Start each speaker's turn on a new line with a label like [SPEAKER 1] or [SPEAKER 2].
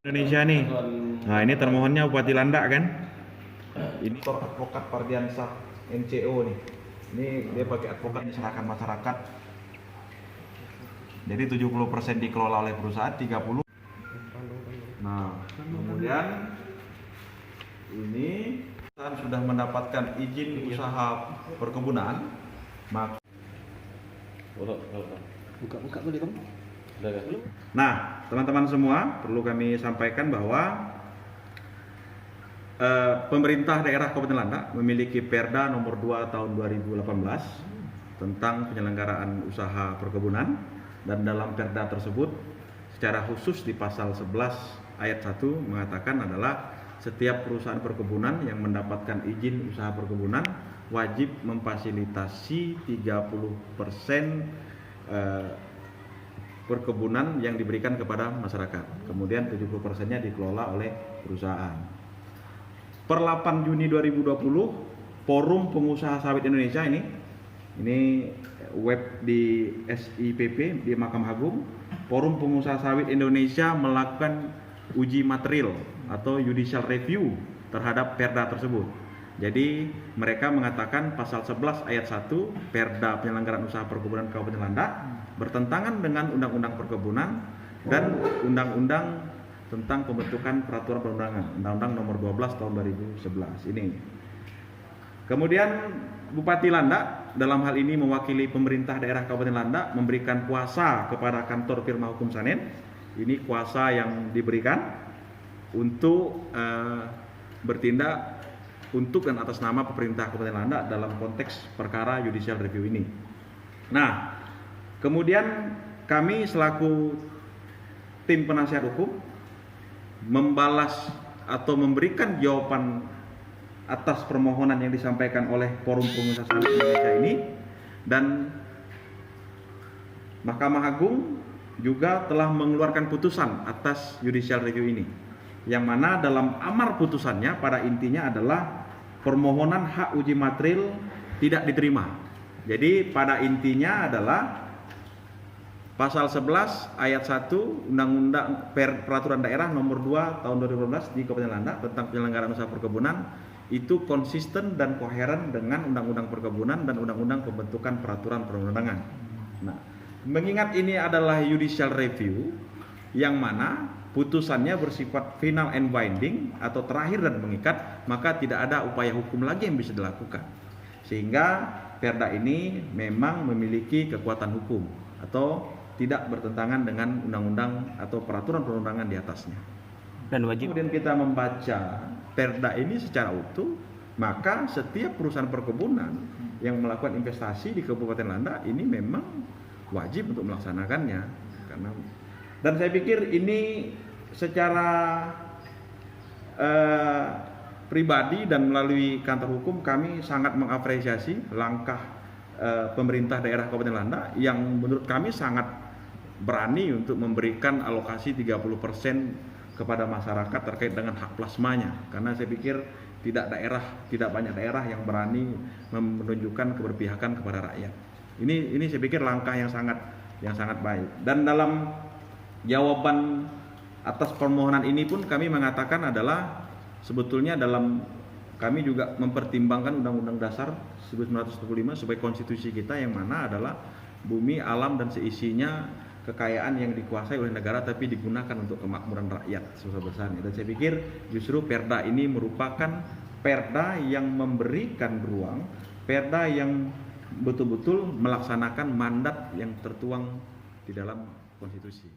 [SPEAKER 1] Indonesia nih. Nah, ini termohonnya Bupati Landak kan. Ini advokat Pardiansah NCO nih. Ini dia pakai advokat diserahkan masyarakat. Jadi 70% dikelola oleh perusahaan, 30. Nah, kemudian ini perusahaan sudah mendapatkan izin usaha perkebunan.
[SPEAKER 2] Buka boleh kamu?
[SPEAKER 1] Nah, teman-teman semua, perlu kami sampaikan bahwa pemerintah daerah Kabupaten Landak memiliki Perda nomor 2 tahun 2018 tentang penyelenggaraan usaha perkebunan, dan dalam Perda tersebut secara khusus di pasal 11 ayat 1 mengatakan adalah setiap perusahaan perkebunan yang mendapatkan izin usaha perkebunan wajib memfasilitasi 30% perkebunan yang diberikan kepada masyarakat. Kemudian 70%-nya dikelola oleh perusahaan. Per 8 Juni 2020, Forum Pengusaha Sawit Indonesia ini web di SIPP di Mahkamah Agung, Forum Pengusaha Sawit Indonesia melakukan uji material atau judicial review terhadap Perda tersebut. Jadi mereka mengatakan pasal 11 ayat 1 Perda Penyelenggaraan Usaha Perkebunan Kabupaten Landak bertentangan dengan Undang-Undang Perkebunan dan Undang-Undang tentang pembentukan peraturan perundangan, Undang-Undang nomor 12 tahun 2011 ini. Kemudian Bupati Landak dalam hal ini mewakili pemerintah daerah Kabupaten Landak memberikan kuasa kepada kantor firma hukum Sanen. Ini kuasa yang diberikan untuk bertindak untuk dan atas nama pemerintah Kabupaten Landak dalam konteks perkara judicial review ini. Nah, kemudian kami selaku tim penasihat hukum membalas atau memberikan jawaban atas permohonan yang disampaikan oleh Forum Pengusaha Sawit Indonesia ini, dan Mahkamah Agung juga telah mengeluarkan putusan atas judicial review ini, yang mana dalam amar putusannya pada intinya adalah permohonan hak uji material tidak diterima. Jadi pada intinya adalah pasal 11 ayat 1 Undang-Undang Peraturan Daerah nomor 2 tahun 2012 di Kabupaten Landak tentang penyelenggaraan usaha perkebunan itu konsisten dan koheren dengan Undang-Undang Perkebunan dan Undang-Undang Pembentukan Peraturan Perundangan. Nah, mengingat ini adalah judicial review yang mana putusannya bersifat final and binding atau terakhir dan mengikat, maka tidak ada upaya hukum lagi yang bisa dilakukan. Sehingga Perda ini memang memiliki kekuatan hukum atau tidak bertentangan dengan undang-undang atau peraturan perundangan di atasnya.
[SPEAKER 2] Dan wajib.
[SPEAKER 1] Kemudian kita membaca Perda ini secara utuh, maka setiap perusahaan perkebunan yang melakukan investasi di Kabupaten Landak ini memang wajib untuk melaksanakannya. Dan saya pikir ini secara pribadi dan melalui kantor hukum kami sangat mengapresiasi langkah pemerintah daerah Kabupaten Landak yang menurut kami sangat berani untuk memberikan alokasi 30% kepada masyarakat terkait dengan hak plasmanya, karena saya pikir tidak banyak daerah yang berani menunjukkan keberpihakan kepada rakyat. Ini saya pikir langkah yang sangat baik. Dan dalam jawaban atas permohonan ini pun kami mengatakan adalah sebetulnya kami juga mempertimbangkan Undang-Undang Dasar 1945 sebagai konstitusi kita, yang mana adalah bumi, alam dan seisinya kekayaan yang dikuasai oleh negara tapi digunakan untuk kemakmuran rakyat sebesar-besarnya. Dan saya pikir justru Perda ini merupakan Perda yang memberikan ruang, Perda yang betul-betul melaksanakan mandat yang tertuang di dalam konstitusi.